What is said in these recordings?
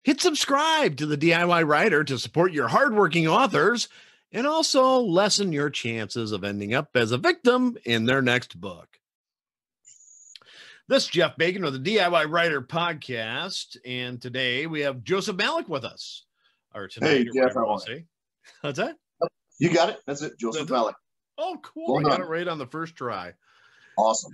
Hit subscribe to the DIY Writer to support your hardworking authors and also lessen your chances of ending up as a victim in their next book. This is Jeff Bacon of the DIY Writer Podcast, and today we have Joseph Malik with us. Or tonight, hey, Jeff, how are you? What's that? You got it. That's it, Joseph Malik. Oh, cool. Well, I got it right on the first try. Awesome.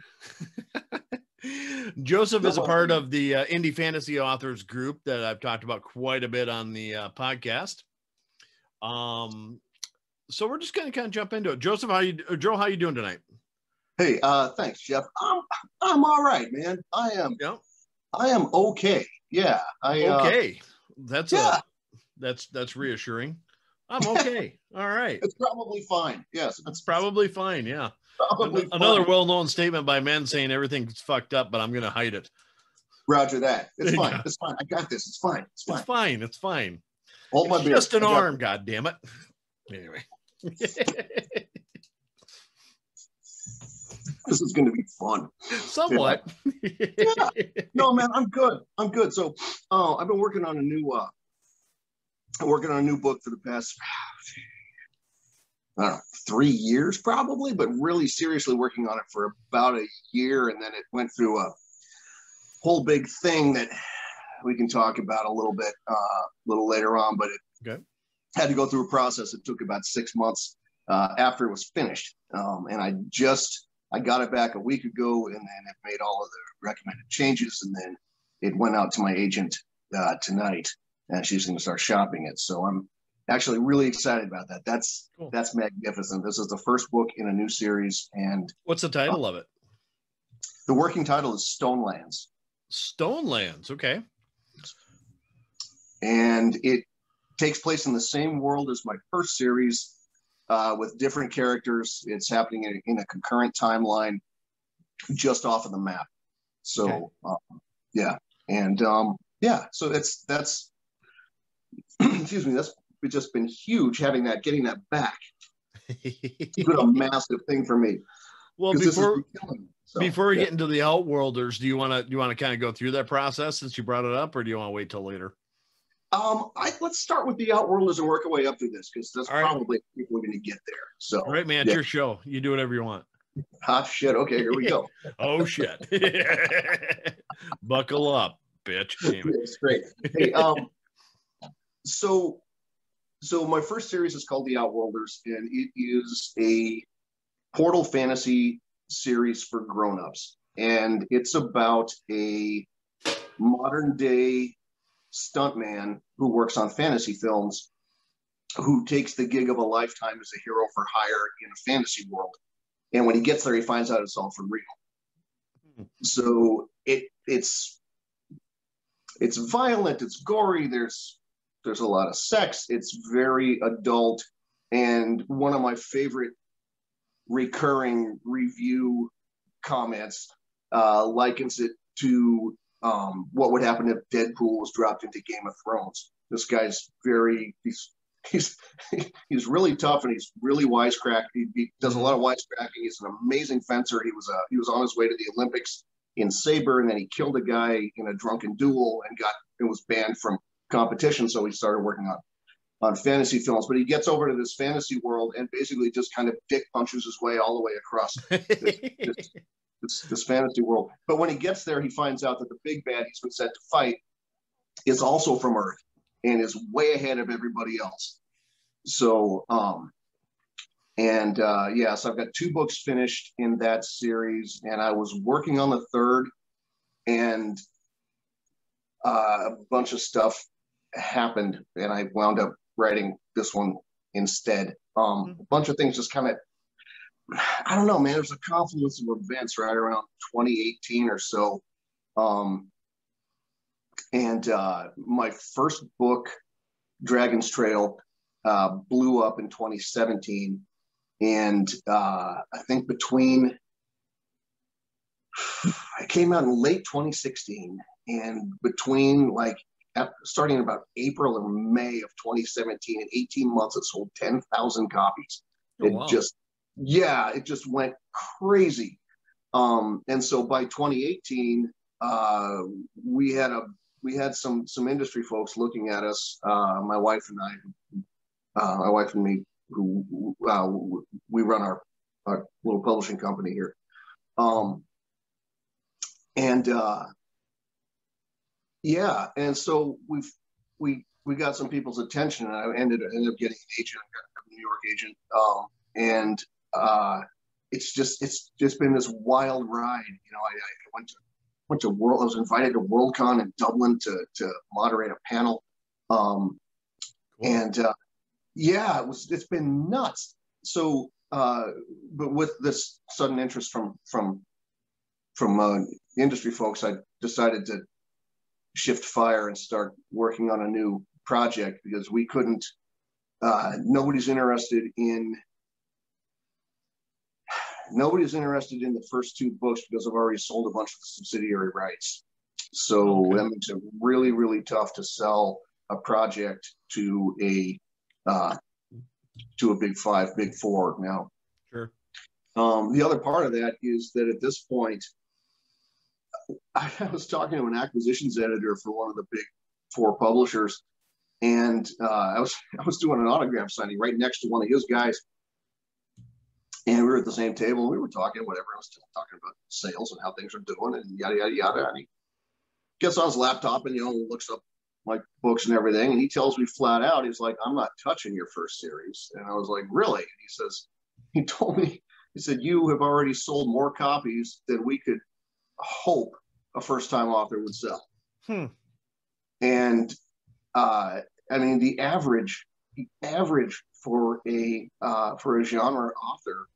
Joseph is a part of the indie fantasy authors group that I've talked about quite a bit on the podcast. So we're just going to kind of jump into it. Joseph, how you doing tonight? Hey, thanks, Jeff. I'm all right, man. I am okay. Yeah. Okay. That's reassuring. I'm okay. All right. It's probably fine. Yes. It's probably fine. Yeah. Probably Another fine. well-known statement by men saying everything's fucked up, but I'm going to hide it. Roger that. It's fine. It's fine. I got this. It's fine. It's fine. It's fine. It's fine. Hold my beer. Just an arm, God damn it. Anyway. This is going to be fun. Somewhat. Yeah. No, man, I'm good. So, I've been working on a new book for the past, I don't know, 3 years probably, but really seriously working on it for about a year. And then it went through a whole big thing that we can talk about a little bit, a little later on, but it had to go through a process. It took about 6 months after it was finished. And I got it back a week ago, and then it made all of the recommended changes, and then it went out to my agent tonight, and she's going to start shopping it. So I'm actually really excited about that. That's cool. That's magnificent. This is the first book in a new series. And what's the title of it? The working title is Stonelands. Stonelands, okay. And it takes place in the same world as my first series, with different characters. It's happening in a concurrent timeline just off of the map. So, yeah. And, so that's, excuse me, that's just been huge getting that back. It's been a massive thing for me. Well, before we get into the Outworlders, do you want to kind of go through that process since you brought it up, or do you want to wait till later? Let's start with the Outworlders and work our way up through this, because that's probably people are going to get there. So, all right, man, it's your show. You do whatever you want. Ah, shit. Okay, here we go. Oh, shit. Buckle up, bitch. It's great. Hey, so my first series is called The Outworlders, and it is a portal fantasy series for grown-ups. And it's about a modern day stuntman who works on fantasy films, who takes the gig of a lifetime as a hero for hire in a fantasy world. And when he gets there, he finds out it's all for real. So it's violent, it's gory, there's a lot of sex, it's very adult. And one of my favorite recurring review comments likens it to what would happen if Deadpool was dropped into Game of Thrones. This guy's he's really tough, and he's really wisecracked. He does a lot of wisecracking. He's an amazing fencer. He was on his way to the Olympics in saber, and then he killed a guy in a drunken duel and was banned from competition. So he started working on fantasy films. But he gets over to this fantasy world and basically just kind of dick punches his way all the way across this fantasy world. But when he gets there, he finds out that the big bad he's been sent to fight is also from Earth and is way ahead of everybody else. So, so I've got 2 books finished in that series, and I was working on the third, and a bunch of stuff happened, and I wound up writing this one instead. A bunch of things just kind of, I don't know, man. There's a confluence of events right around 2018 or so. My first book, Dragon's Trail, blew up in 2017. And I think it came out in late 2016. And between starting in about April or May of 2017, in 18 months, it sold 10,000 copies. It just went crazy. And so by 2018, we had a we had some industry folks looking at us. My wife and my wife and me, who we run our little publishing company here, and yeah, and so we got some people's attention, and I ended up getting an agent, a New York agent, and it's just been this wild ride. You know, I went to World. I was invited to Worldcon in Dublin to moderate a panel, cool. And yeah, it's been nuts. So, but with this sudden interest from industry folks, I decided to shift fire and start working on a new project, because we couldn't. Nobody's interested in the first two books, because I've already sold a bunch of the subsidiary rights. So that makes it really, really tough to sell a project to a big five, big four now. Sure. The other part of that is that at this point, I was talking to an acquisitions editor for one of the big four publishers, and I was doing an autograph signing right next to one of his guys. And we were at the same table, and we were talking, whatever. I was still talking about sales and how things are doing, and yada, yada, yada. And he gets on his laptop and, looks up like books and everything. And he tells me flat out, he's like, "I'm not touching your first series." And I was like, "Really?" And he told me, he said, "You have already sold more copies than we could hope a first-time author would sell." And I mean, the average for a genre author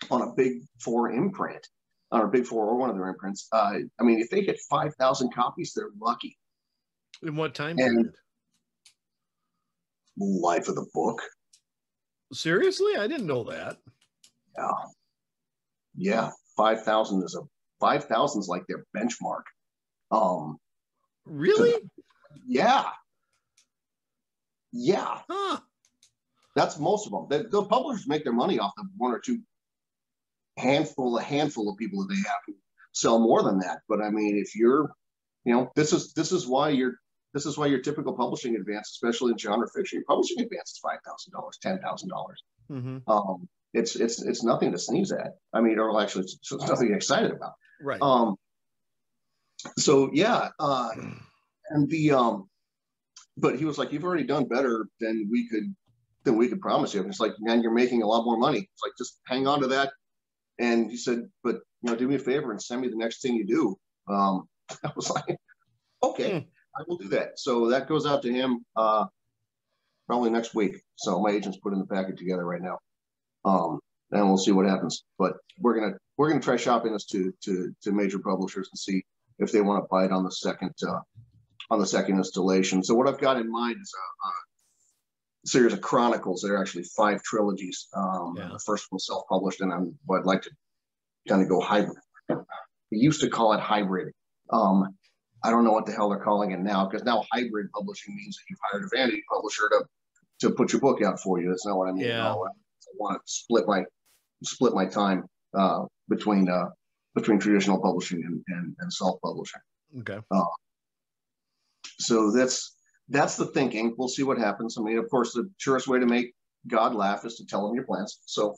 on a big four imprint, on a big four or one of their imprints, I mean, if they hit 5,000 copies, they're lucky. In what time period? Life of the book. Seriously? I didn't know that. Yeah. 5,000 is like their benchmark. Really? Yeah. Huh. That's most of them. The publishers make their money off the one or two handful of people that they have who sell more than that. But I mean, if you're, this is why your typical publishing advance, especially in genre fiction, your publishing advance is $5,000, $10,000. It's nothing to sneeze at. I mean, or actually, it's nothing to get excited about. Right. So yeah, and but he was like, "You've already done better than we could promise you." And it's like, "Man, you're making a lot more money." It's like, just hang on to that. And he said, "But do me a favor and send me the next thing you do." I was like, "Okay, I will do that." So that goes out to him probably next week. So my agent's putting the packet together right now, and we'll see what happens. But we're gonna try shopping this to major publishers and see if they want to buy it on the second installation. So what I've got in mind is a series of chronicles. They're actually 5 trilogies. The first one self-published, and I'd like to kind of go hybrid. We used to call it hybrid. I don't know what the hell they're calling it now, because now hybrid publishing means that you've hired a vanity publisher to put your book out for you. That's not what I mean at all. I want to split my time between traditional publishing and self-publishing. Okay. So that's the thinking. We'll see what happens. I mean, of course, the surest way to make God laugh is to tell him your plans. So,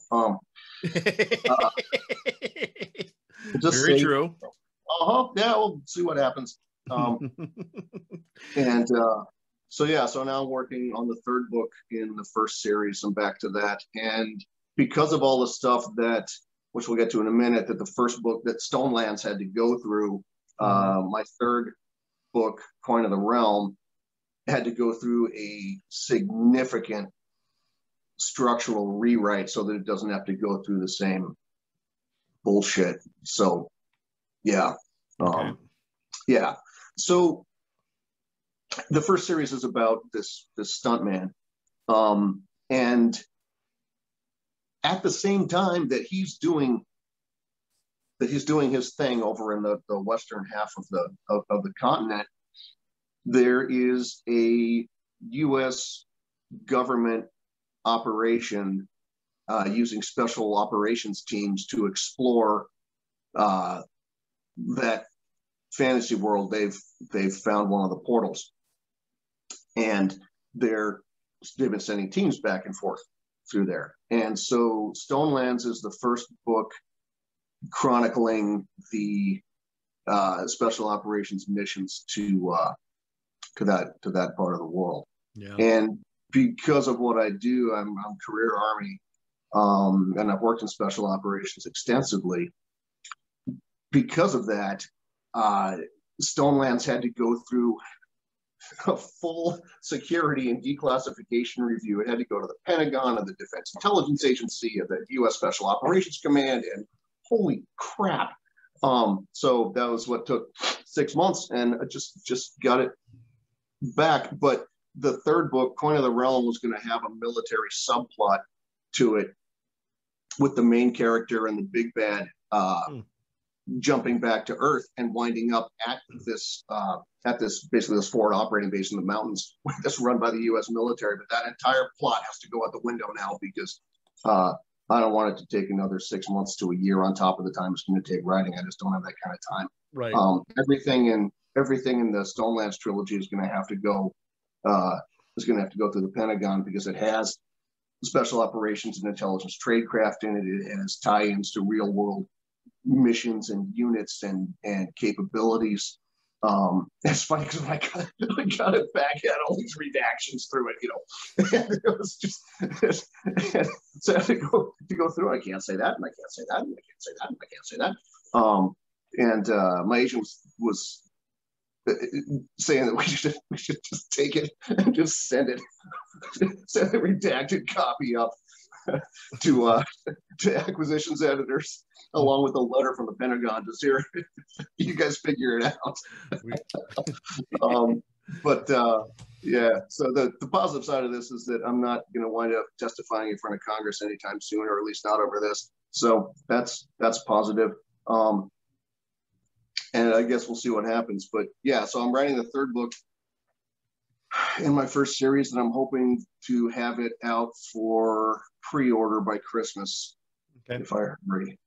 very true. Yeah, we'll see what happens. And so now I'm working on the 3rd book in the first series. I'm back to that, and because of all the stuff which we'll get to in a minute, that the first book that Stonelands had to go through, my 3rd book, Coin of the Realm, had to go through a significant structural rewrite so that it doesn't have to go through the same bullshit. So yeah. Yeah. So the first series is about this stuntman. And at the same time that he's doing his thing over in the western half of the continent, there is a U.S. government operation using special operations teams to explore that fantasy world, they've found one of the portals, and they've been sending teams back and forth through there. And so Stonelands is the first book chronicling the special operations missions to that part of the world. Yeah. And because of what I do, I'm career Army, and I've worked in special operations extensively. Because of that, Stonelands had to go through a full security and declassification review. It had to go to the Pentagon and the Defense Intelligence Agency and the U.S. Special Operations Command, and holy crap. So that was what took 6 months, and I just got it back. But the third book, Coin of the Realm, was going to have a military subplot to it, with the main character and the big bad jumping back to Earth and winding up at this basically this forward operating base in the mountains that's run by the U.S. military. But that entire plot has to go out the window now, because I don't want it to take another 6 months to a year on top of the time it's going to take writing. I just don't have that kind of time. Right. Everything in the Stonelands trilogy is going to have to go through the Pentagon, because it has special operations and intelligence tradecraft in it. It has tie-ins to real world missions and units and capabilities. It's funny because when I got it back, I had all these redactions through it, and it was just so I had to go through. I can't say that, and I can't say that, and I can't say that, and I can't say that. And my agent was saying that we should just take it and just send a redacted copy up to acquisitions editors, along with a letter from the Pentagon to say, you guys figure it out. Yeah, so the positive side of this is that I'm not going to wind up testifying in front of Congress anytime soon, or at least not over this. So that's positive. And I guess we'll see what happens. But yeah, so I'm writing the third book in my first series, and I'm hoping to have it out for pre-order by Christmas, if I hurry.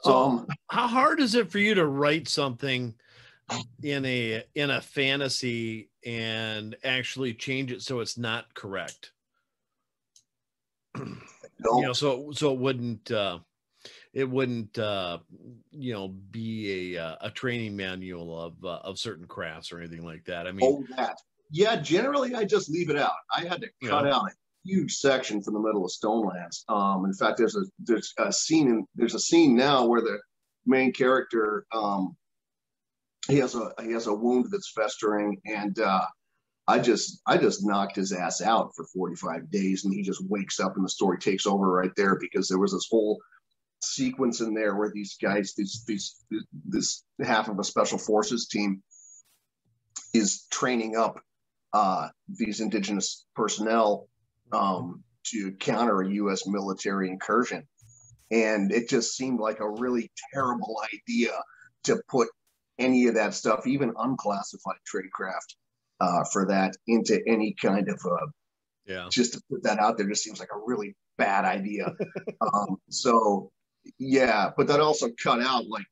So how hard is it for you to write something in a fantasy and actually change it so it's not correct? So it wouldn't be a training manual of certain crafts or anything like that. I mean, yeah, generally I just leave it out. I had to cut out a huge section from the middle of Stonelands. In fact, there's a scene now where the main character, he has a wound that's festering, and I just knocked his ass out for 45 days, and he just wakes up and the story takes over right there, because there was this whole sequence in there where these guys, this half of a special forces team is training up these indigenous personnel to counter a U.S. military incursion. And it just seemed like a really terrible idea to put any of that stuff, even unclassified tradecraft, for that into any kind of just to put that out there just seems like a really bad idea. So yeah, but that also cut out like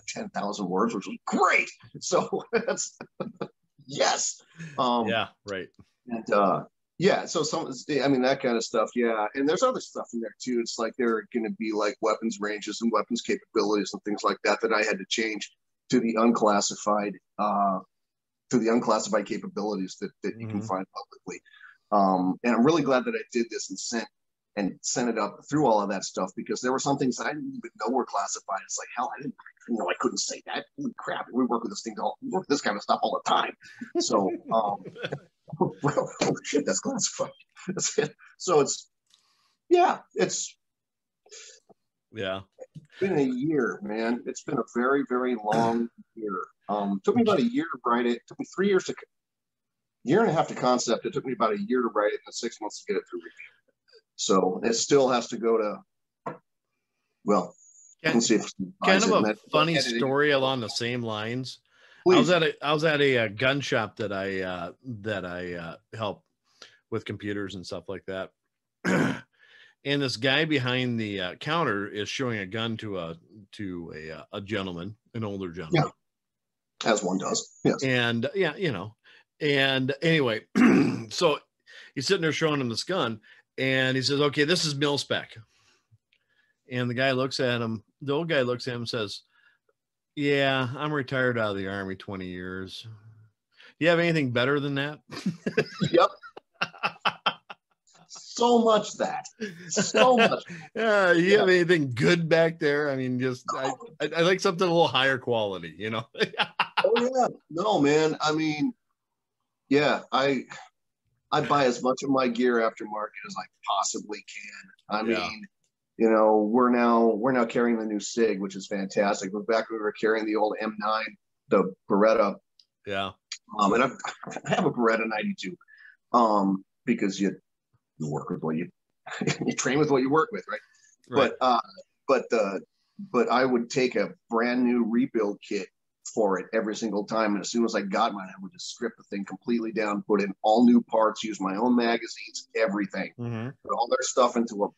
10,000 words, which was great. So that's yes. Yeah, right. And yeah, so that kind of stuff. Yeah, and there's other stuff in there too. It's like there are going to be like weapons ranges and weapons capabilities and things like that I had to change to the unclassified capabilities that you can find publicly. And I'm really glad that I did this and sent it up through all of that stuff, because there were some things I didn't even know were classified. It's like, hell, I didn't know I couldn't say that. Holy crap! We work with this kind of stuff all the time. So, well, oh shit, that's classified. So it's been a year, man. It's been a very, very long year. Took me about a year to write it. It took me 3 years year and a half to concept. It took me about a year to write it and 6 months to get it through review. So it still has to go to, well, let's see if kind of a funny story along the same lines. Please. I was at a gun shop that I help with computers and stuff like that. And this guy behind the counter is showing a gun to a gentleman, an older gentleman. Yeah. As one does. Yes. And yeah, you know, and anyway, so he's sitting there showing him this gun, and he says, okay, this is mil spec. And the guy looks at him, the old guy looks at him and says, yeah, I'm retired out of the Army 20 years. Do you have anything better than that? Yep. So much that. So much. You have anything good back there? I mean, just I like something a little higher quality, you know? Oh yeah. No, man. I mean, yeah, I buy as much of my gear aftermarket as I possibly can. I mean, you know, we're now carrying the new SIG, which is fantastic. But back when we were carrying the old M9, the Beretta. Yeah. And I have a Beretta 92. Because you work with what you train with what you work with, right? But I would take a brand new rebuild kit for it every single time, and as soon as I got mine, I would just strip the thing completely down, put in all new parts, use my own magazines, everything, put all their stuff into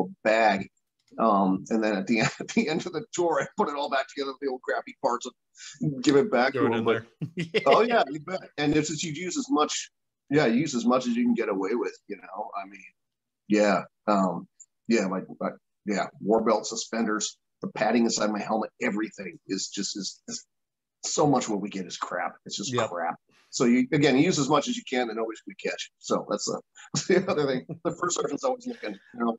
a bag, and then at the end of the tour, I put it all back together with the old crappy parts and give it back to them. But, oh yeah, you bet. And it's just you use as much as you can get away with, you know. I mean, war belt, suspenders, the padding inside my helmet, everything is so much what we get is crap. It's just crap. So you use as much as you can, and nobody's going to catch. So that's the other thing. The first sergeant's always looking. You know.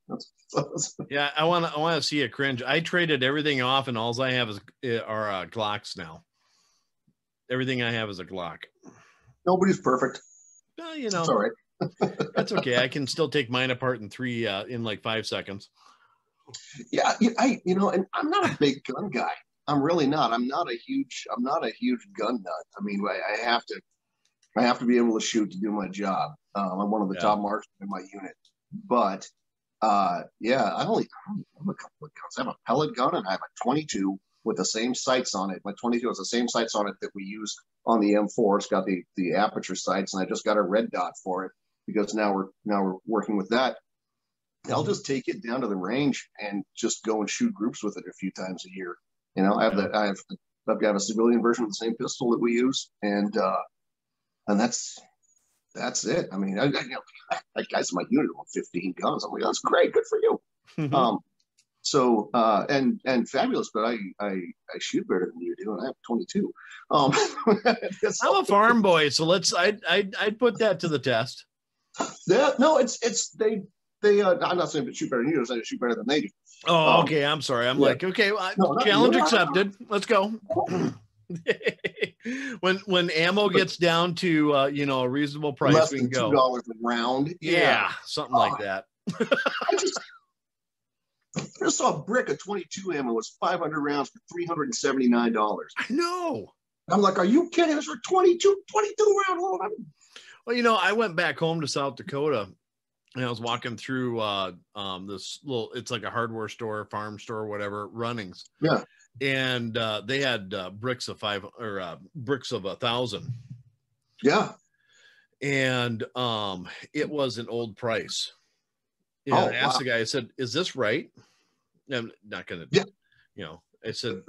Yeah, I want to see a cringe. I traded everything off, and all I have are Glocks now. Everything I have is a Glock. Nobody's perfect. Well, you know, it's all right. That's okay. I can still take mine apart in like 5 seconds. Yeah, and I'm not a big gun guy. I'm really not. I'm not a huge gun nut. I mean, I have to be able to shoot to do my job. I'm one of the top marksmen in my unit. But I have a couple of guns. I have a pellet gun and I have a 22 with the same sights on it. My 22 has the same sights on it that we use on the M4. It's got the aperture sights, and I just got a red dot for it because now we're working with that. I'll just take it down to the range and just go and shoot groups with it a few times a year. You know, I've got a civilian version of the same pistol that we use, and that's it. I mean, I guys in my unit with 15 guns. I'm like, that's great, good for you. And fabulous, but I shoot better than you do, and I have 22. I'm a farm boy, so I'd put that to the test. Yeah, no, I'm not saying to shoot better than you. I'm saying to shoot better than they do. Oh, okay. I'm sorry. I'm like, okay, challenge accepted. Let's go. when ammo gets down to a reasonable price, less we than can go $2 a round. Yeah, something like that. I just saw a brick of 22 ammo was 500 rounds for $379. I know. I'm like, are you kidding? This for 22 round load. Well, I went back home to South Dakota. And I was walking through this little, it's like a hardware store, farm store, whatever, Runnings. Yeah. And they had bricks of 1,000. Yeah. And it was an old price. I asked the guy, I said, is this right? I'm not going to, I said,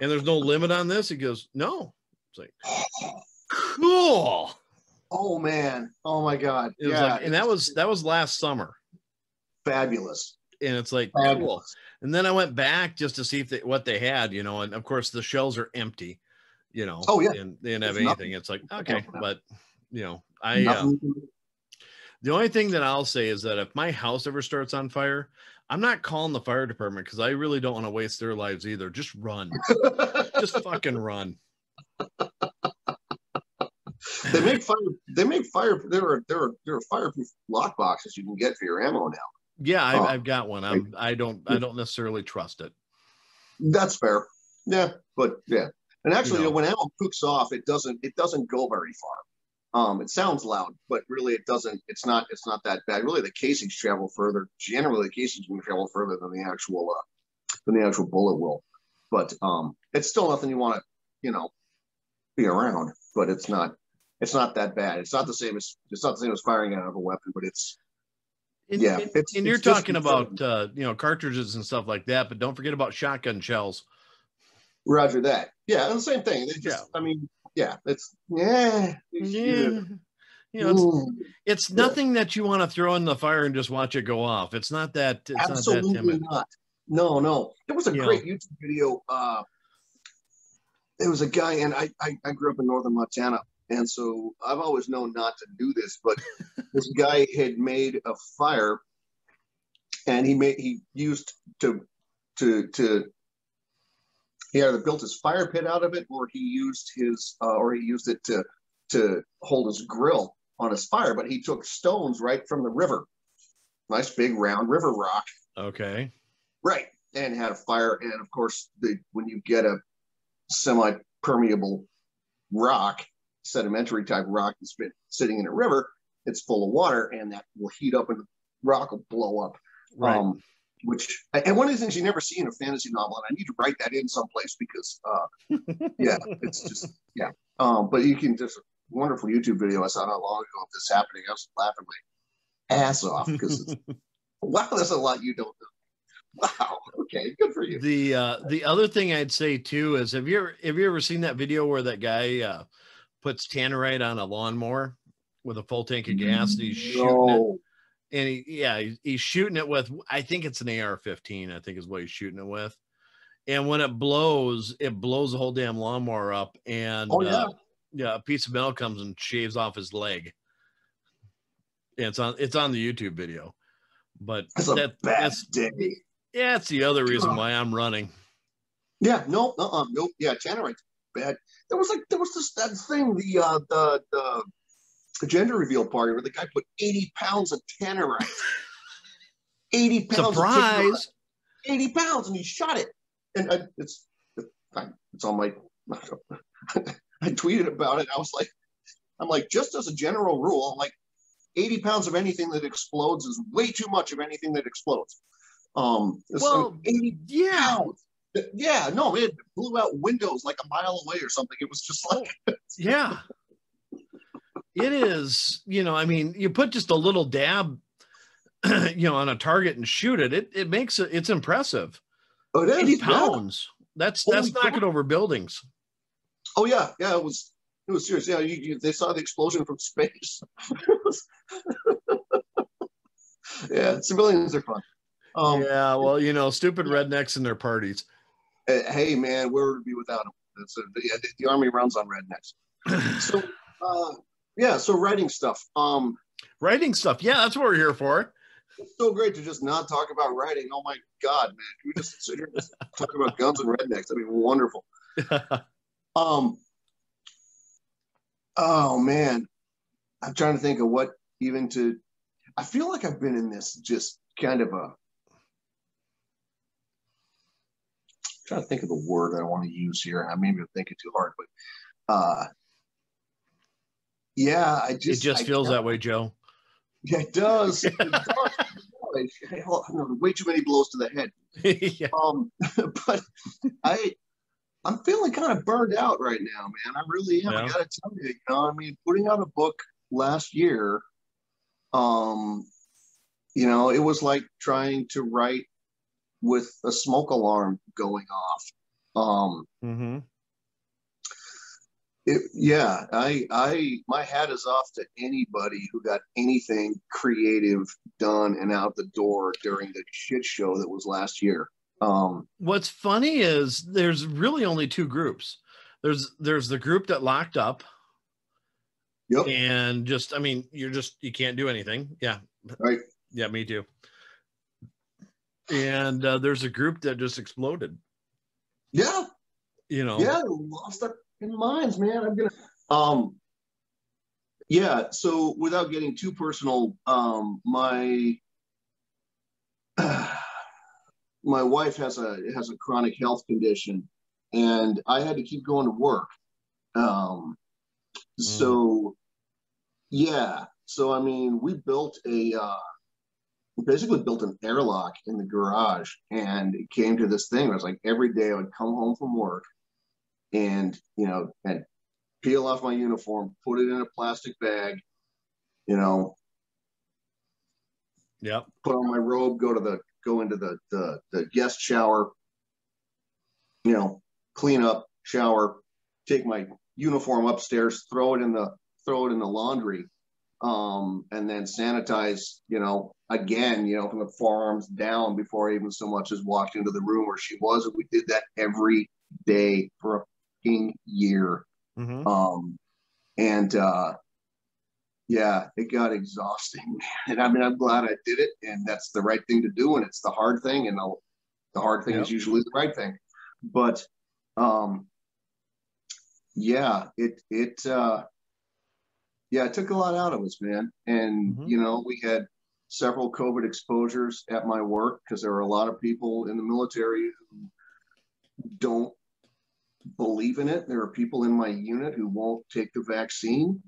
and there's no limit on this? He goes, no. It's like, cool. Oh man! Oh my God! It was like, and that was last summer. Fabulous. And it's like cool. And then I went back just to see what they had, and of course the shelves are empty, Oh yeah. And they didn't have anything. It's like okay, but the only thing that I'll say is that if my house ever starts on fire, I'm not calling the fire department because I really don't want to waste their lives either. Just run. Just fucking run. They make fire. There are fireproof lock boxes you can get for your ammo now. Yeah, I've got one. I don't necessarily trust it. That's fair. Yeah, but yeah, and actually, when ammo cooks off, it doesn't go very far. It sounds loud, but really it doesn't. It's not that bad. Really, the casings travel further. Generally, the casings can travel further than the actual bullet will. But it's still nothing you want to be around. But it's not that bad. It's not the same as firing out of a weapon, but it's Yeah, and you're talking about cartridges and stuff like that, but don't forget about shotgun shells. Roger that. Yeah, and the same thing. I mean, yeah, It's nothing that you want to throw in the fire and just watch it go off. It's not that. It's absolutely not that timid. not. No. There was a great YouTube video. There was a guy, and I grew up in northern Montana, and so I've always known not to do this, but this guy had made a fire, and he either built his fire pit out of it, or he used it to hold his grill on his fire. But he took stones right from the river, nice big round river rock. Okay. Right, and had a fire, and of course, when you get a semi-permeable rock, sedimentary type rock that's been sitting in a river, it's full of water, and that will heat up, and the rock will blow up. Right. And one of the things you never see in a fantasy novel, and I need to write that in someplace because, it's just, yeah. But you can just, wonderful YouTube video I saw not long ago of this happening. I was laughing my ass off because wow, there's a lot you don't know. Wow. Okay. Good for you. The other thing I'd say too is, have you ever seen that video where that guy puts tannerite on a lawnmower with a full tank of gas and he's shooting it? And he's shooting it with, I think it's an AR-15, I think is what he's shooting it with. And when it blows the whole damn lawnmower up, and a piece of metal comes and shaves off his leg. Yeah, it's on the YouTube video. But that's day. Yeah, it's the other reason why I'm running. Yeah, no, yeah, tannerite's bad. There was that thing, the gender reveal party where the guy put 80 pounds of tannerite. 80 pounds. Surprise! 80 pounds, and he shot it. And it's on my. I tweeted about it. I'm like, just as a general rule, I'm like, 80 pounds of anything that explodes is way too much of anything that explodes. 80 pounds. Yeah, no, it blew out windows like a mile away or something. It was just like, yeah. It is, I mean, you put just a little dab, on a target and shoot it. It makes it's impressive. Oh, it is. 80 pounds. Yeah. That's knocking over buildings. Oh yeah, it was serious. Yeah, they saw the explosion from space. Yeah, civilians are fun. Yeah, well, stupid rednecks and their parties. Hey man, where would it be without them? The army runs on rednecks. So. So writing stuff. Writing stuff. Yeah, that's what we're here for. It's so great to just not talk about writing. Oh my God, man. Can we just sit here and talk about guns and rednecks? That'd be wonderful. Oh man. I'm trying to think of what even to. I feel like I've been in this just kind of a. I'm trying to think of the word that I want to use here. Maybe I'm thinking too hard, but yeah, it just feels that way, Joe. Yeah, it does. It does. Way too many blows to the head. Yeah. But I'm feeling kind of burned out right now, man. I really am. Yeah. I gotta tell you, I mean, putting out a book last year, it was like trying to write with a smoke alarm going off. My hat is off to anybody who got anything creative done and out the door during the shit show that was last year. What's funny is there's really only two groups. There's the group that locked up. Yep. And you can't do anything. Yeah. Right. Yeah, me too. And there's a group that just exploded. Yeah. Yeah, lost their minds, man. I'm gonna so without getting too personal, my wife has a chronic health condition, and I had to keep going to work. So I mean, we basically built an airlock in the garage, and it came to this thing where I was like, every day I would come home from work and and peel off my uniform, put it in a plastic bag, Yep. Put on my robe, go into the guest shower, you know, clean up, shower, take my uniform upstairs, throw it in the laundry, and then sanitize, you know, again, you know, from the forearms down before I even so much as walked into the room where she was. And we did that every day for a fucking year. And yeah, it got exhausting. And I mean, I'm glad I did it, and that's the right thing to do. And it's the hard thing, and the hard thing is usually the right thing. But yeah, it took a lot out of us, man. And you know, we had several COVID exposures at my work because there are a lot of people in the military who don't believe in it. There are people in my unit who won't take the vaccine.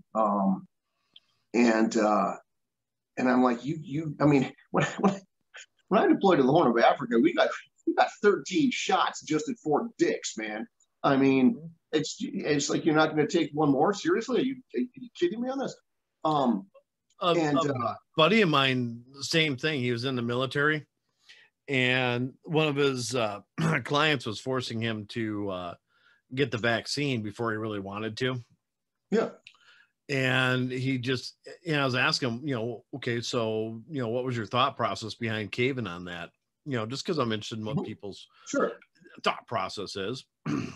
And I'm like, I mean, when I deployed to the Horn of Africa, we got 13 shots just at Fort Dix, man. I mean, it's like, you're not going to take one more? Seriously? Are you kidding me on this? A buddy of mine, same thing. He was in the military, and one of his clients was forcing him to get the vaccine before he really wanted to. Yeah. And he just, you know, I was asking him, you know, okay, so, you know, what was your thought process behind caving on that? You know, just because I'm interested in what people's thought process is. And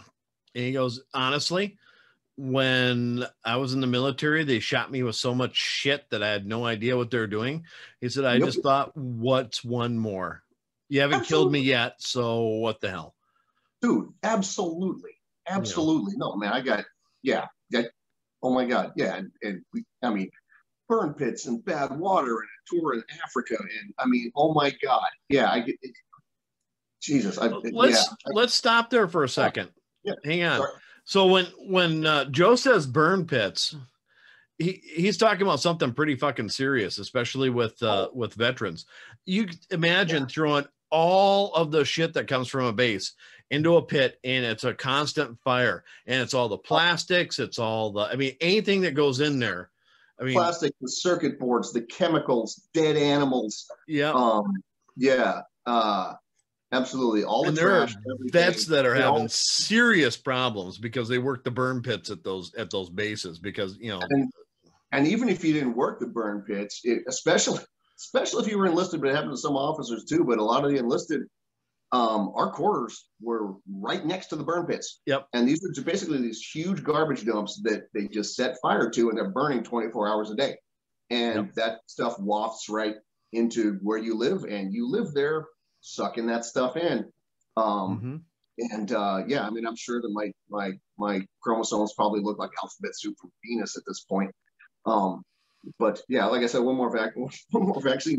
he goes, honestly, when I was in the military, they shot me with so much shit that I had no idea what they were doing. He said, I just thought, what's one more? You haven't killed me yet, so what the hell? Dude, absolutely. Absolutely. You know? No, man, I got, oh my God. Yeah. And I mean, burn pits and bad water and a tour in Africa. And I mean, oh my God. Yeah. Jesus. Let's stop there for a second. Hang on. Sorry. So when Joe says burn pits, he's talking about something pretty fucking serious, especially with veterans. You imagine throwing all of the shit that comes from a base into a pit, and it's a constant fire, and it's all the plastics, it's all the, I mean, anything that goes in there. I mean, plastic, the circuit boards, the chemicals, dead animals. Absolutely. All the trash. There are vets that are having serious problems because they work the burn pits at those bases, because, you know, and even if you didn't work the burn pits, especially if you were enlisted, but it happened to some officers too, but a lot of the enlisted, our quarters were right next to the burn pits. Yep. And these are basically these huge garbage dumps that they just set fire to, and they're burning 24 hours a day. And that stuff wafts right into where you live, and you live there sucking that stuff in. And I mean, I'm sure that my chromosomes probably look like alphabet soup from Venus at this point. But yeah, like I said, one more vaccine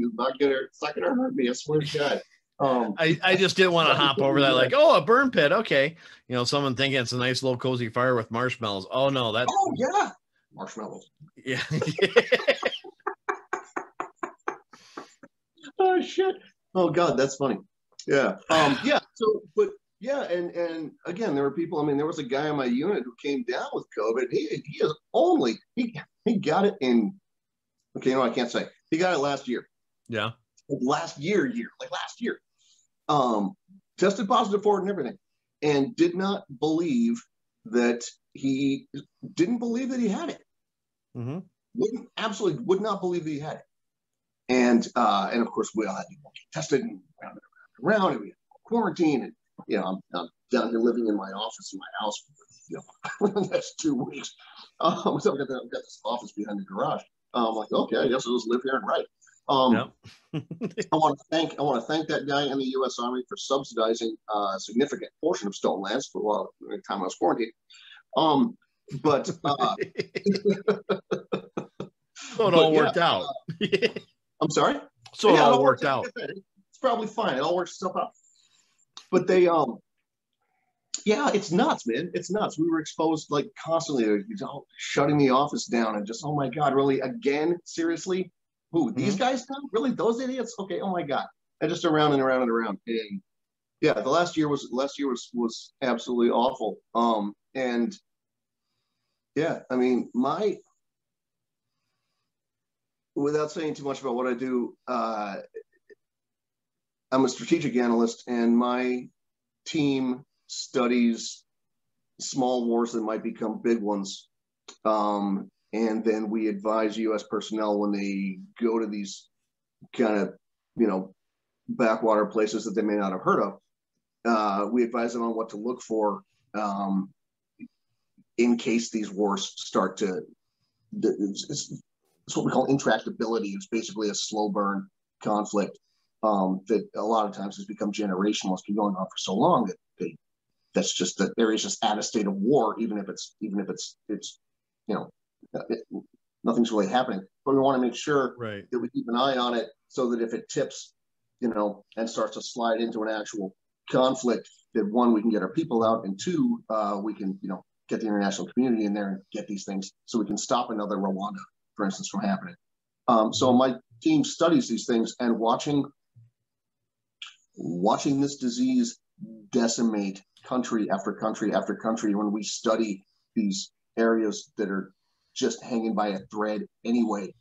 is not gonna hurt me. I swear to God. I just didn't want to hop over that, like, oh, a burn pit, okay, you know, someone thinking it's a nice little cozy fire with marshmallows. Oh no, that's marshmallows. Yeah. Oh shit. Oh God, that's funny. Yeah. So, but yeah, and again, there were people. I mean, there was a guy in my unit who came down with COVID. He got it in. Okay, no, I can't say. He got it last year. Yeah. Last year. Tested positive for it and everything, and did not believe that he had it. Absolutely would not believe that he had it. And of course we all had to get tested and around and we had quarantine, and you know, I'm down here living in my office in my house for, you know, the next 2 weeks. So I've got this office behind the garage. I'm like, okay, I guess I'll just live here and write. I want to thank that guy in the U.S. Army for subsidizing a significant portion of stolen lands for the time I was quarantined. But so it all worked out. I'm sorry. So it all worked out. It's probably fine. It all works itself out. But they, it's nuts, man. It's nuts. We were exposed like constantly, shutting the office down, and just, oh my God, really? Again? Seriously? Who, these guys now? Really? Those idiots? Okay. Oh my God. And just around and around and around. And yeah, the last year was absolutely awful. And yeah, I mean, without saying too much about what I do, I'm a strategic analyst, and my team studies small wars that might become big ones. And then we advise U.S. personnel when they go to these kind of, backwater places that they may not have heard of. We advise them on what to look for in case these wars start to. It's what we call intractability. It's basically a slow burn conflict that a lot of times has become generational. It's been going on for so long that that's just the area's just at a state of war, even if it's nothing's really happening. But we want to make sure that we keep an eye on it so that if it tips, and starts to slide into an actual conflict, that one, we can get our people out, and two, we can, get the international community in there and get these things so we can stop another Rwanda, for instance, from happening. So my team studies these things, and watching this disease decimate country after country after country, when we study these areas that are just hanging by a thread anyway.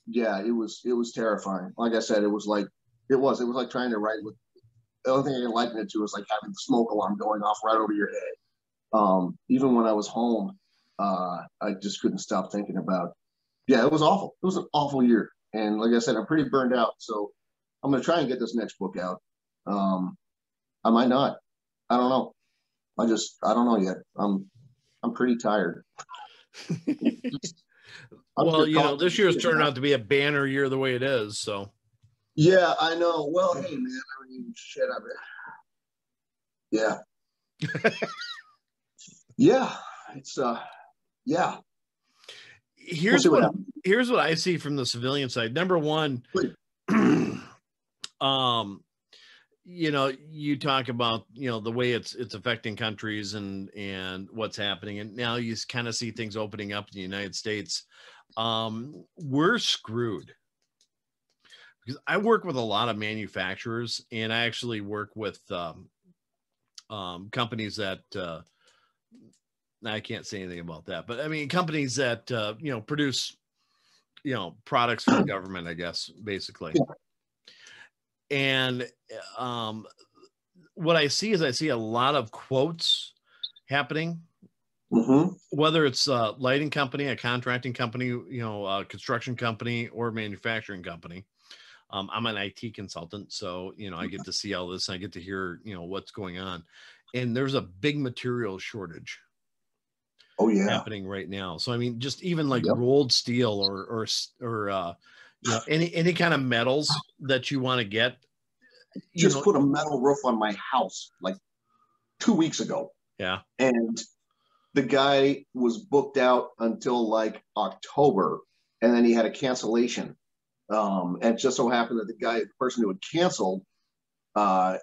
It was terrifying. Like I said, it was like trying to write with, the only thing I can liken it to is like having the smoke alarm going off right over your head. Even when I was home, I just couldn't stop thinking about, it was awful. It was an awful year. And like I said, I'm pretty burned out. So I'm going to try and get this next book out. I might not. I don't know. I don't know yet. I'm pretty tired. Well, this year's turned out to be a banner year the way it is. So. Yeah, I know. Well, hey, man. I mean, shit. Yeah. Yeah. It's yeah. Here's what I see from the civilian side. Number one, you talk about, the way it's affecting countries and what's happening. And now you kind of see things opening up in the United States. We're screwed, because I work with a lot of manufacturers, and I actually work with companies that I can't say anything about that, but I mean, companies that, produce, products for the government, I guess, basically. Yeah. And what I see is a lot of quotes happening, whether it's a lighting company, a contracting company, a construction company, or a manufacturing company. I'm an IT consultant, so, I get to see all this, and I get to hear, what's going on. And there's a big material shortage. Oh yeah, happening right now. So I mean, just even like rolled steel or any kind of metals that you want to get. Just put a metal roof on my house like 2 weeks ago. Yeah, and the guy was booked out until like October, and then he had a cancellation. And it just so happened that the person who had canceled, had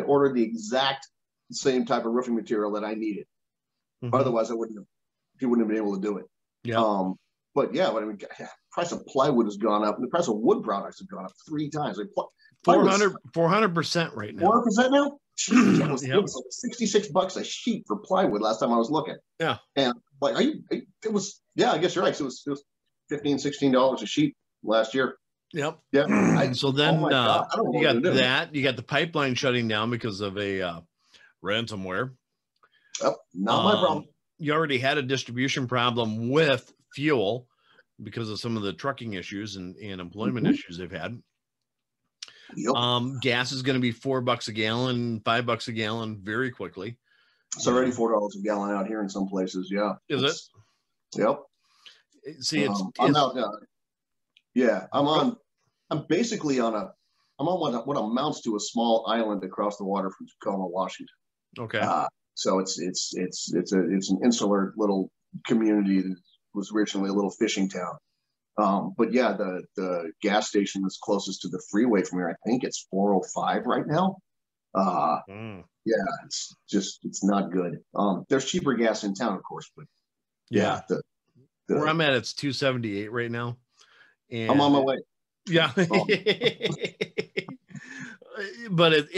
ordered the exact same type of roofing material that I needed. Otherwise, he wouldn't have been able to do it. Yeah. But I mean, price of plywood has gone up, and the price of wood products have gone up 3 times. Like 400% right now. 400% now? It was like $66 a sheet for plywood last time I was looking. Yeah. And like, it was, I guess you're right. So it was $15, $16 a sheet last year. Yep. Yeah. So then you got that. You got the pipeline shutting down because of a ransomware. Oh, not my problem. You already had a distribution problem with fuel because of some of the trucking issues and employment issues they've had. Yep. Gas is going to be $4 a gallon, $5 a gallon very quickly. It's already $4 a gallon out here in some places. Yeah. Is it? Yep. See, I'm out. I'm basically I'm on what amounts to a small island across the water from Tacoma, Washington. Okay. So it's an insular little community that was originally a little fishing town. But yeah, the gas station that's closest to the freeway from here, I think it's 405 right now. Yeah, it's not good. There's cheaper gas in town, of course, but yeah, where I'm at, it's 278 right now. And I'm on my way. Yeah. But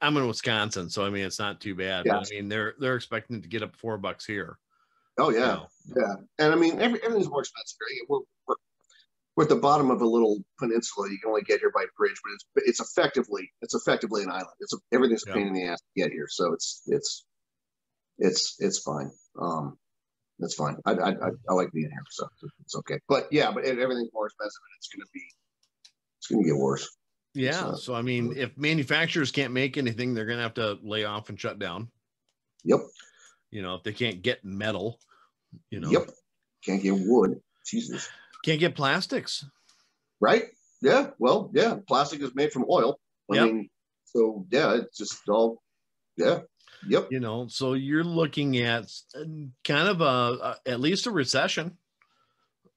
I'm in Wisconsin, so I mean, it's not too bad. Yeah. But I mean, they're expecting it to get up $4 here. Oh yeah, yeah. And I mean, everything's more expensive. Right? We're at the bottom of a little peninsula. You can only get here by bridge, but it's effectively an island. Everything's a pain in the ass to get here, so it's fine. It's fine. I like being here, so it's okay. But yeah, but everything's more expensive, and it's gonna get worse. Yeah. So I mean, if manufacturers can't make anything, they're gonna have to lay off and shut down. Yep. You know, if they can't get metal, you know. Yep. Can't get wood. Jesus. Can't get plastics. Right? Yeah. Well, yeah. Plastic is made from oil. I mean, so yeah, it's just all, yeah. Yep. You know, so you're looking at kind of at least a recession,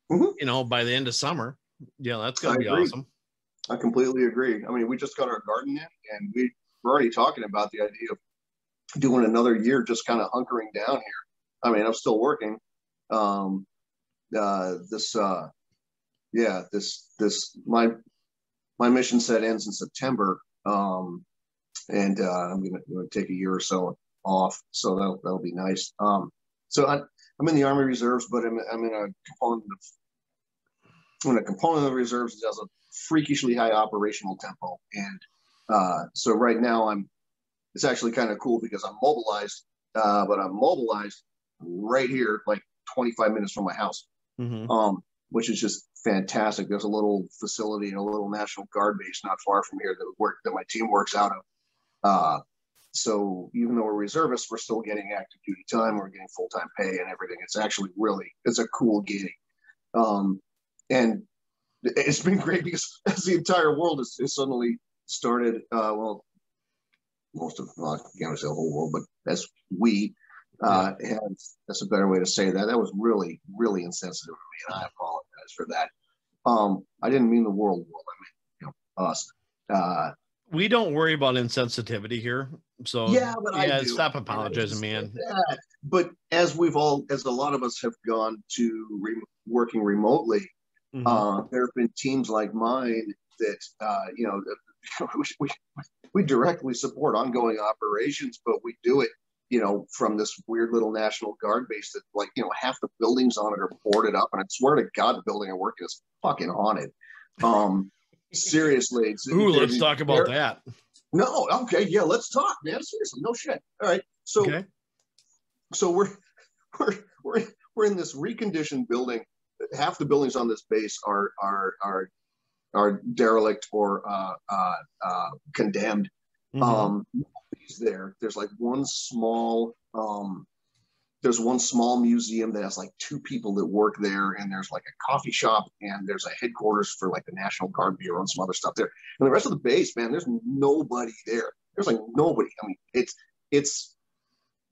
you know, by the end of summer. Yeah, that's going to be awesome. I completely agree. I mean, we just got our garden in, and we're already talking about the idea of doing another year, just kind of hunkering down here. I mean, I'm still working. My mission set ends in September. And I'm gonna take a year or so off, so that'll be nice. So I'm in the Army Reserves, but I'm in a component of the reserves that has a freakishly high operational tempo, and so right now it's actually kind of cool because I'm mobilized, but I'm mobilized right here, like 25 minutes from my house, which is just fantastic. There's a little facility and a little National Guard base not far from here that my team works out of. So even though we're reservists, we're still getting active duty time. We're getting full-time pay and everything. It's actually it's a cool gig. And it's been great because as the entire world has suddenly started, most of, I can't say the whole world, but as we, and that's a better way to say that. That was really, really insensitive of me, and I apologize for that. I didn't mean the world. I mean, us. We don't worry about insensitivity here. So but stop apologizing, man. But as a lot of us have gone to working remotely, there have been teams like mine that, we directly support ongoing operations, but we do it, from this weird little National Guard base that half the buildings on it are boarded up. And I swear to God, the building I work in is fucking haunted. Seriously. Let's talk about that. No. Okay. Yeah. Let's talk, man. Seriously. No shit. All right. So, so we're in this reconditioned building. Half the buildings on this base are derelict or condemned. There's like one small museum that has like 2 people that work there, and there's like a coffee shop, and there's a headquarters for like the National Guard Bureau and some other stuff there. And the rest of the base, man, there's nobody there. There's like nobody. I mean, it's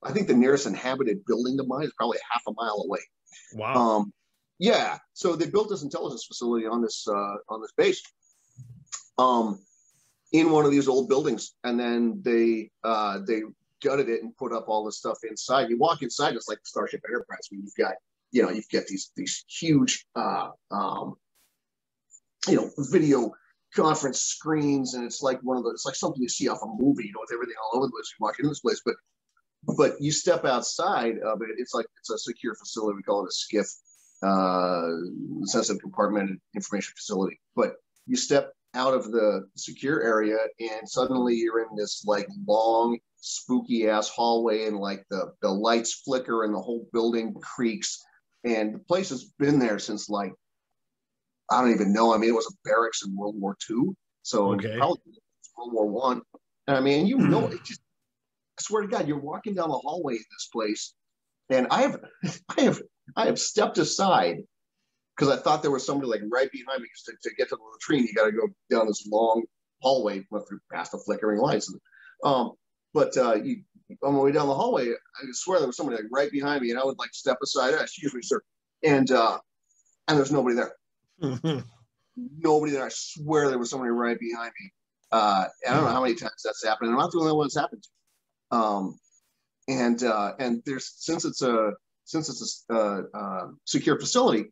I think the nearest inhabited building to mine is probably half a mile away. Wow. Yeah. So they built this intelligence facility on this base. In one of these old buildings, and then they gutted it and put up all this stuff inside. You walk inside, it's like the Starship Enterprise. I mean, you've got these huge video conference screens, and it's like it's like something you see off a movie, with everything all over the place. You walk into this place, but you step outside of it, it's a secure facility. We call it a SCIF, sensitive compartmented information facility. But you step out of the secure area, and suddenly you're in this like long, spooky ass hallway, and like the lights flicker and the whole building creaks. And the place has been there since like, I don't even know. I mean, it was a barracks in World War II. So probably World War One. And I mean, it just, I swear to God, you're walking down the hallway in this place, and I have stepped aside because I thought there was somebody like right behind me. To get to the latrine, you got to go down this long hallway past the flickering lights. But on my way down the hallway, I swear there was somebody like right behind me, and I would like step aside. Excuse me, sir. And there's nobody there. Nobody there. I swear there was somebody right behind me. I don't know how many times that's happened. I'm not the only one that's happened to. And there's since it's a secure facility,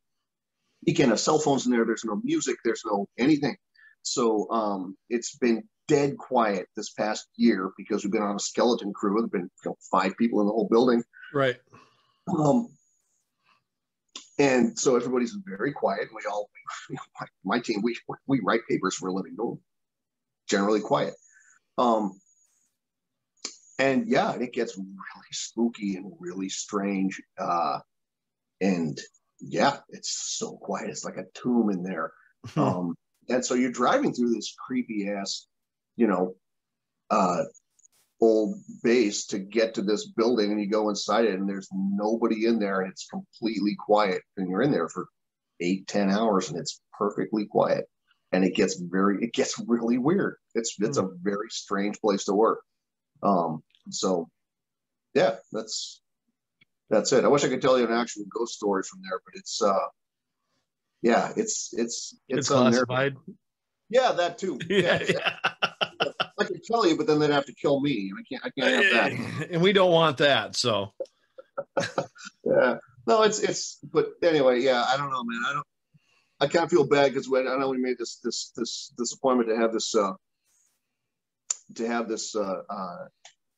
you can't have cell phones in there. There's no music. There's no anything. So it's been dead quiet this past year because we've been on a skeleton crew. There've been 5 people in the whole building. Right. And so everybody's very quiet. We all, my team, we write papers for a living. We're generally quiet. And yeah, it gets really spooky and really strange. And yeah, it's so quiet. It's like a tomb in there. And so you're driving through this creepy ass, old base to get to this building, and you go inside it and there's nobody in there, and it's completely quiet, and you're in there for 8-10 hours and it's perfectly quiet, and it gets really weird. It's a very strange place to work. So yeah, that's it. I wish I could tell you an actual ghost story from there, but it's yeah, it's classified. Yeah, that too. Yeah. I could tell you, but then they'd have to kill me. I can't have that. And we don't want that. So yeah. No, but anyway, yeah, I don't know, man. I kind of feel bad because I know we made this appointment to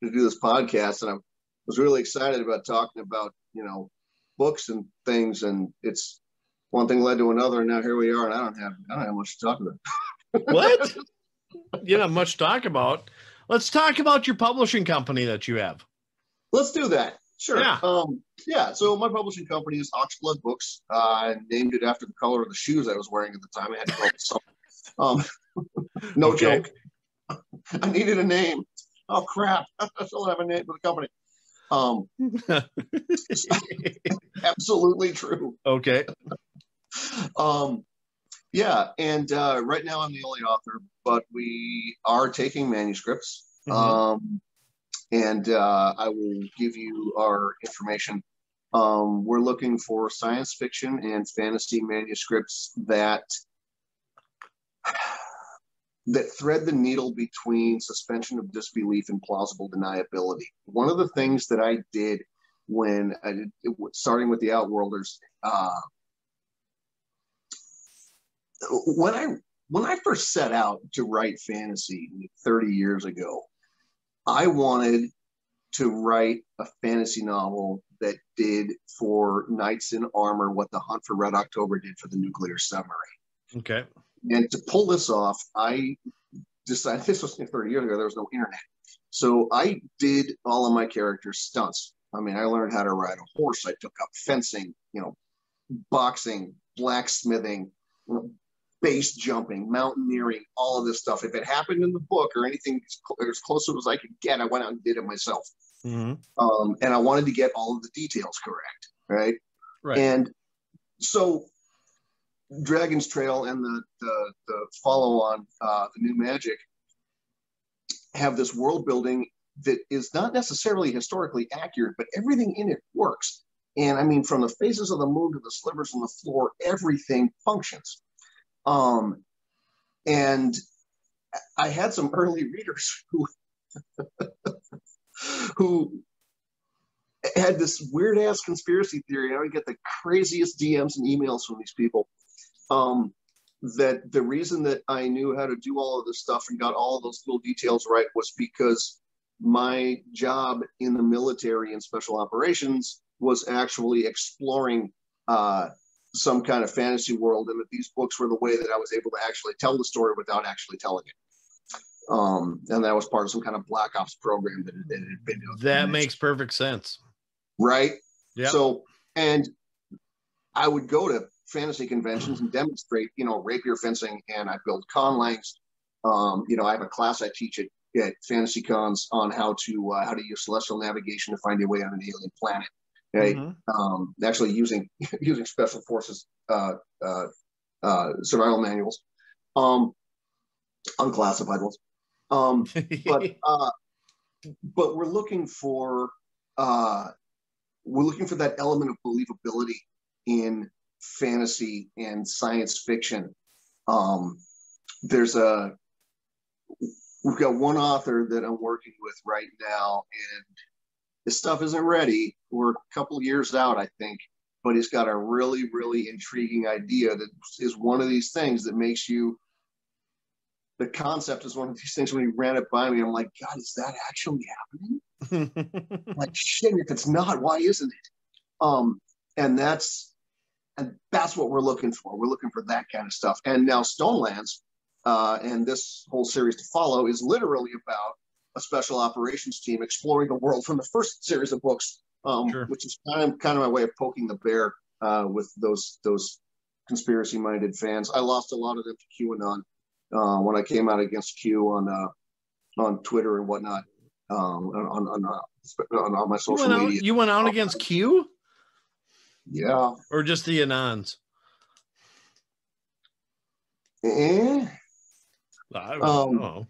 do this podcast, and I was really excited about talking about, books and things, and it's one thing led to another, and now here we are, and I don't have much to talk about. What? You don't have much to talk about. Let's talk about your publishing company that you have. Let's do that. Sure. Yeah. So my publishing company is Oxblood Books. I named it after the color of the shoes I was wearing at the time. I had to go with something. No joke. I needed a name. Oh crap! I still have a name for the company. Absolutely true. Okay. Yeah, and right now I'm the only author, but we are taking manuscripts. And I will give you our information. We're looking for science fiction and fantasy manuscripts that thread the needle between suspension of disbelief and plausible deniability. One of the things that I did when starting with the Outworlders, when I first set out to write fantasy 30 years ago, I wanted to write a fantasy novel that did for Knights in Armor what The Hunt for Red October did for the nuclear submarine. Okay. And to pull this off, I decided, this was 30 years ago, there was no internet. So I did all of my characters' stunts. I mean, I learned how to ride a horse. I took up fencing, boxing, blacksmithing, base jumping, mountaineering, all of this stuff. If it happened in the book or anything as close to it as I could get, I went out and did it myself. And I wanted to get all of the details correct, right? Right. And so Dragon's Trail and the follow-on, the New Magic, have this world building that is not necessarily historically accurate, but everything in it works. And I mean, from the phases of the moon to the slivers on the floor, everything functions. And I had some early readers who had this weird ass conspiracy theory. I would get the craziest DMs and emails from these people. That the reason that I knew how to do all of this stuff and got all of those little details right was because my job in the military and special operations was actually exploring some kind of fantasy world, and that these books were the way that I was able to actually tell the story without actually telling it. And that was part of some kind of Black Ops program that it had been doing. That makes perfect sense. Right? Yeah. So, and I would go to fantasy conventions and demonstrate, rapier fencing, and I build conlangs. I have a class I teach at fantasy cons on how to use celestial navigation to find your way on an alien planet. Okay, actually using special forces survival manuals, unclassified ones. But we're looking for that element of believability in fantasy and science fiction. We've got one author that I'm working with right now, and this stuff isn't ready. We're a couple of years out, I think, but he's got a really, really intriguing idea that is one of these things that makes you, the concept is one of these things when he ran it by me, I'm like, God, is that actually happening? Like, shit, if it's not, why isn't it? And that's And that's what we're looking for. We're looking for that kind of stuff. And now Stonelands, and this whole series to follow, is literally about a special operations team exploring the world from the first series of books, Sure. which is kind of my way of poking the bear with those conspiracy-minded fans. I lost a lot of them to QAnon when I came out against Q on Twitter and whatnot, on all my social media. You went out against Q? Yeah. Or just the Anons? I don't know.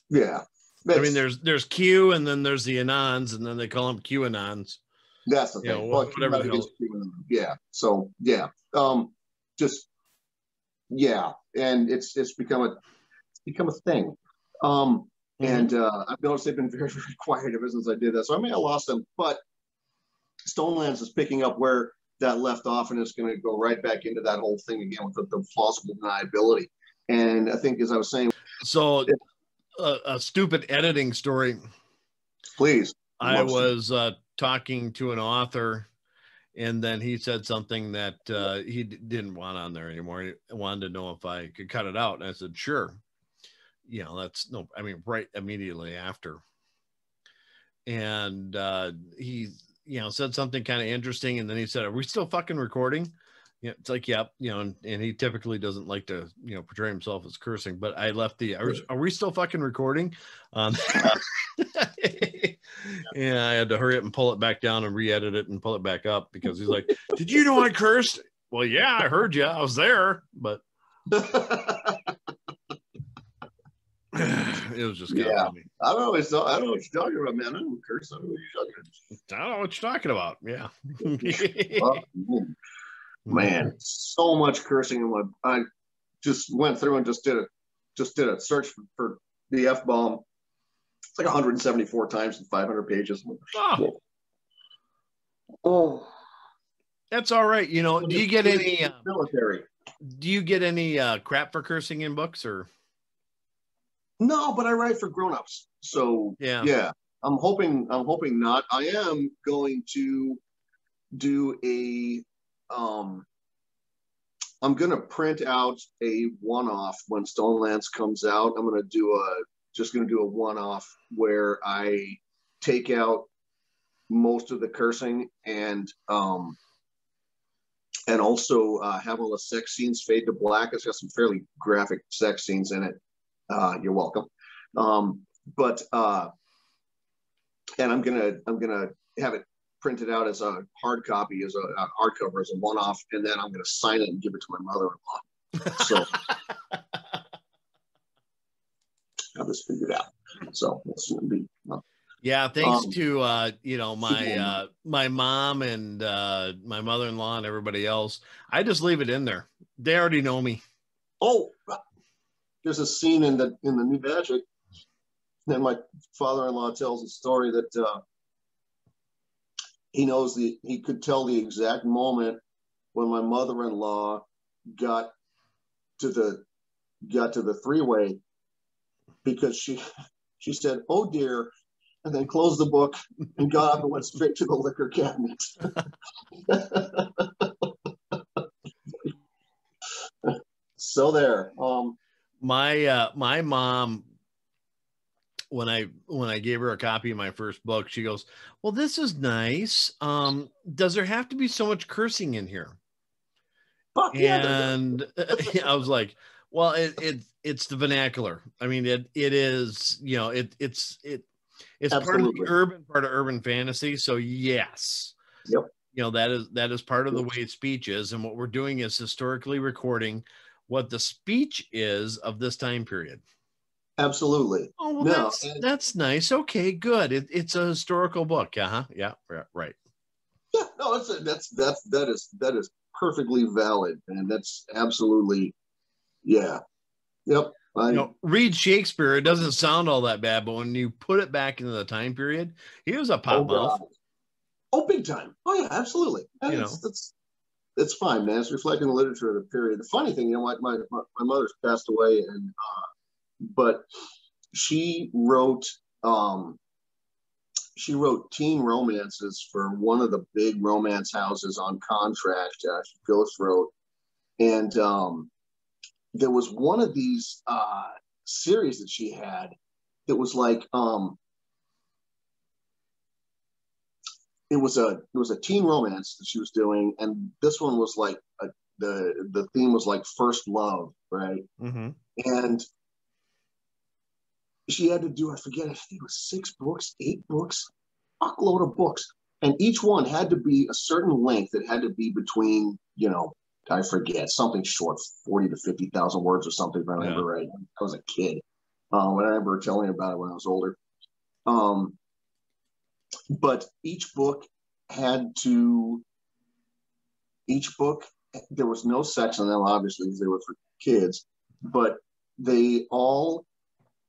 Yeah. I mean, there's Q, and then there's the Anons, and then they call them QAnons. That's the thing. You know, whatever the hell. Yeah. So yeah. Just yeah, and it's become a thing. And I've noticed they've been very, very quiet ever since I did that. So I may have lost them, but Stonelands is picking up where that left off, and it's going to go right back into that whole thing again with the plausible deniability. And I think, as I was saying, so a stupid editing story. Please. I was talking to an author, and then he said something that he didn't want on there anymore. He wanted to know if I could cut it out. And I said, sure. You know, right immediately after. And he, said something kind of interesting. And then he said, are we still fucking recording? Yeah, it's like, yep, and he typically doesn't like to, portray himself as cursing, but I left are we still fucking recording? Yeah, I had to hurry up and pull it back down and re-edit it and pull it back up because he's like, did you know I cursed? Well, yeah, I heard you. I was there, but it was just kind of funny. I don't know what you're talking about, man. I don't curse. I don't know what you're talking about. Yeah. Man, so much cursing. I just went through and just did a search for the F-bomb. It's like 174 times in 500 pages. Oh. That's all right. Do you get any military? Do you get any crap for cursing in books or? No, but I write for grown-ups. So yeah. I'm hoping not. I am going to do I'm going to print out a one-off when Stonelands comes out. I'm going to do a one-off where I take out most of the cursing and also have all the sex scenes fade to black. It's got some fairly graphic sex scenes in it. You're welcome. And I'm gonna have it printed out as a hard copy, as a hardcover, as a one-off, and then I'm gonna sign it and give it to my mother-in-law. So I'll just figure it out. So it's gonna be. Yeah, thanks to my mom and my mother-in-law and everybody else. I just leave it in there. They already know me. Oh, there's a scene in the New Magic, and my father-in-law tells a story that he could tell the exact moment when my mother-in-law got to the three-way, because she said, "Oh dear," and then closed the book and got up and went straight to the liquor cabinet. So there. My mom, when I gave her a copy of my first book, she goes, "Well, this is nice. Does there have to be so much cursing in here?" Fuck and yeah, I was like, "Well, it's the vernacular. I mean, it is, it's part of the urban, part of urban fantasy. So yes, yep, that is part of the way speech is, and what we're doing is historically recording what the speech is of this time period." Absolutely. Oh, well, that's nice. Okay, good. It's a historical book. Yeah, right. Yeah, no, that is perfectly valid, and that's absolutely, yeah, yep. Read Shakespeare. It doesn't sound all that bad, but when you put it back into the time period, he was a pop mouth. Oh, big time. Oh yeah, absolutely. It's fine, man. It's reflecting the literature of the period. The funny thing, my mother's passed away, and but she wrote she wrote teen romances for one of the big romance houses on contract. She ghost wrote, and there was one of these series that she had that was like it was a teen romance that she was doing, and this one was like the theme was like first love, right? Mm-hmm. And she had to do, I forget, I think it was 6 books, 8 books, fuckload of books, and each one had to be a certain length. It had to be between, you know, I forget, something short, 40 to 50,000 words or something, if I remember right. I was a kid. I remember telling her about it when I was older. But each book, there was no sex in them, obviously, because they were for kids, but they all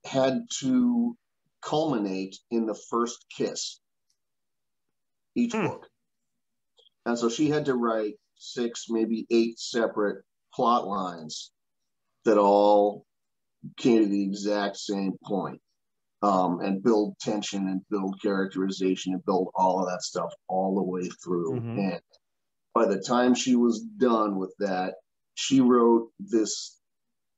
had to culminate in the first kiss, each book. And so she had to write 6, maybe 8 separate plot lines that all came to the exact same point, and build tension and build characterization and build all of that stuff all the way through. Mm-hmm. And by the time she was done with that, she wrote this.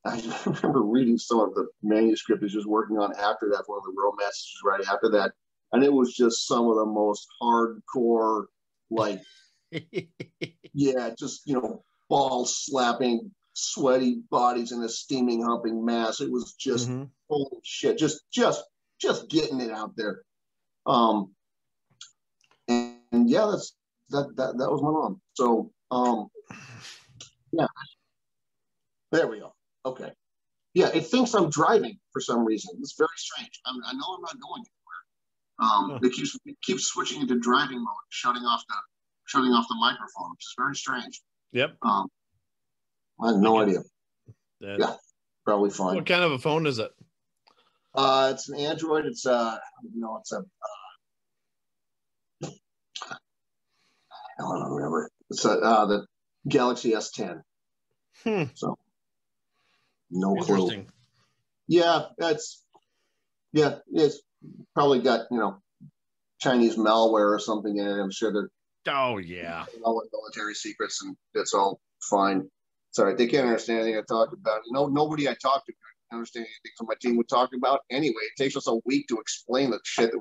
I remember reading some of the manuscript that she was working on after that, one of the romances she was writing after that, and it was just some of the most hardcore, like, yeah, just, you know, ball slapping, sweaty bodies in a steaming, humping mass. It was just holy shit, just getting it out there. And yeah, that was my mom. So yeah, there we go. Okay. Yeah, it thinks I'm driving for some reason. It's very strange. I know I'm not going anywhere. It keeps switching into driving mode, shutting off the microphone, which is very strange. Yep. I have no idea. Yeah, probably fine. What kind of a phone is it? It's an Android. It's I don't remember. It's the Galaxy S10. So no clue. Yeah, it's probably got, you know, Chinese malware or something in it. I'm sure they're all military secrets, and that's all fine. It's all right. They can't understand anything I talked about. Nobody I talked to can understand anything from my team would talk about. Anyway, it takes us a week to explain the shit that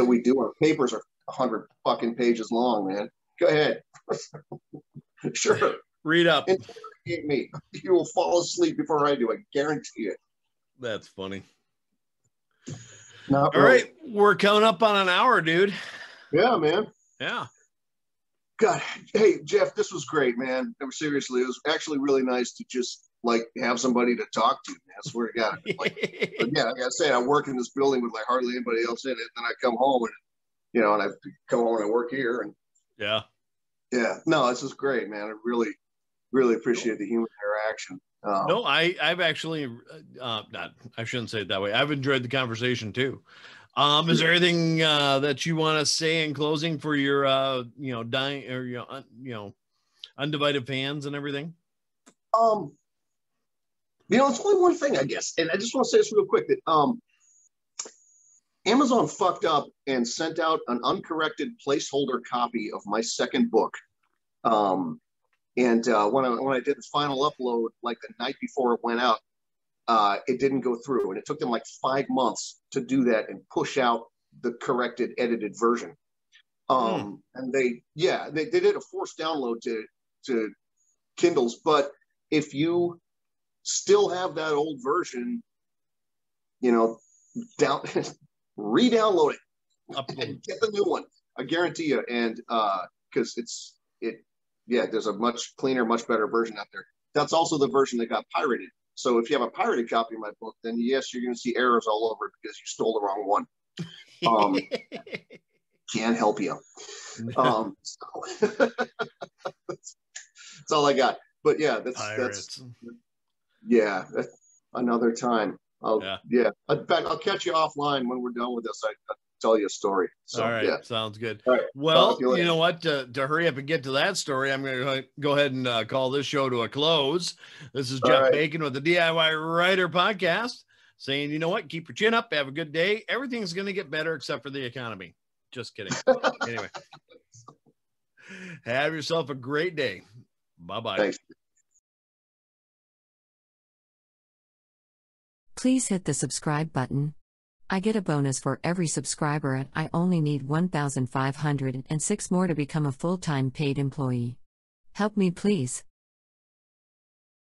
we do. Our papers are 100 fucking pages long, man. Go ahead. Sure. Read up. Interrogate me. You will fall asleep before I do. I guarantee it. That's funny. All right. We're coming up on an hour, dude. Yeah, man. Yeah. God. Hey, Jeff, this was great, man. Seriously, it was actually really nice to just like have somebody to talk to. Man. I swear to God. Like, again, like I say, I work in this building with like hardly anybody else in it. Then I come home and, you know, and I come home and I work here. And yeah. No, this is great, man. I really, really appreciate the human interaction. No, I've actually not. I shouldn't say it that way. I've enjoyed the conversation too. Is there anything that you want to say in closing for your dying or undivided fans and everything? It's only one thing, I guess, and I just want to say this real quick that Amazon fucked up and sent out an uncorrected placeholder copy of my second book. And when I did the final upload, like the night before it went out, it didn't go through, and it took them like 5 months to do that and push out the corrected, edited version. And they did a forced download to Kindles, but if you still have that old version, you know, re-download it and get the new one. I guarantee you, and because there's a much cleaner, much better version out there. That's also the version that got pirated. So if you have a pirated copy of my book, then yes, you're going to see errors all over it because you stole the wrong one. Can't help you. That's all I got. But yeah, that's another time. In fact, I'll catch you offline when we're done with this. I'll tell you a story. So, all right, yeah. Sounds good. Right. Well, you know what? To hurry up and get to that story, I'm going to go ahead and call this show to a close. This is Jeff Bacon with the DIY Writer Podcast saying, you know what? Keep your chin up. Have a good day. Everything's going to get better except for the economy. Just kidding. Anyway, have yourself a great day. Bye-bye. Thanks. Please hit the subscribe button. I get a bonus for every subscriber, and I only need 1,506 more to become a full-time paid employee. Help me, please.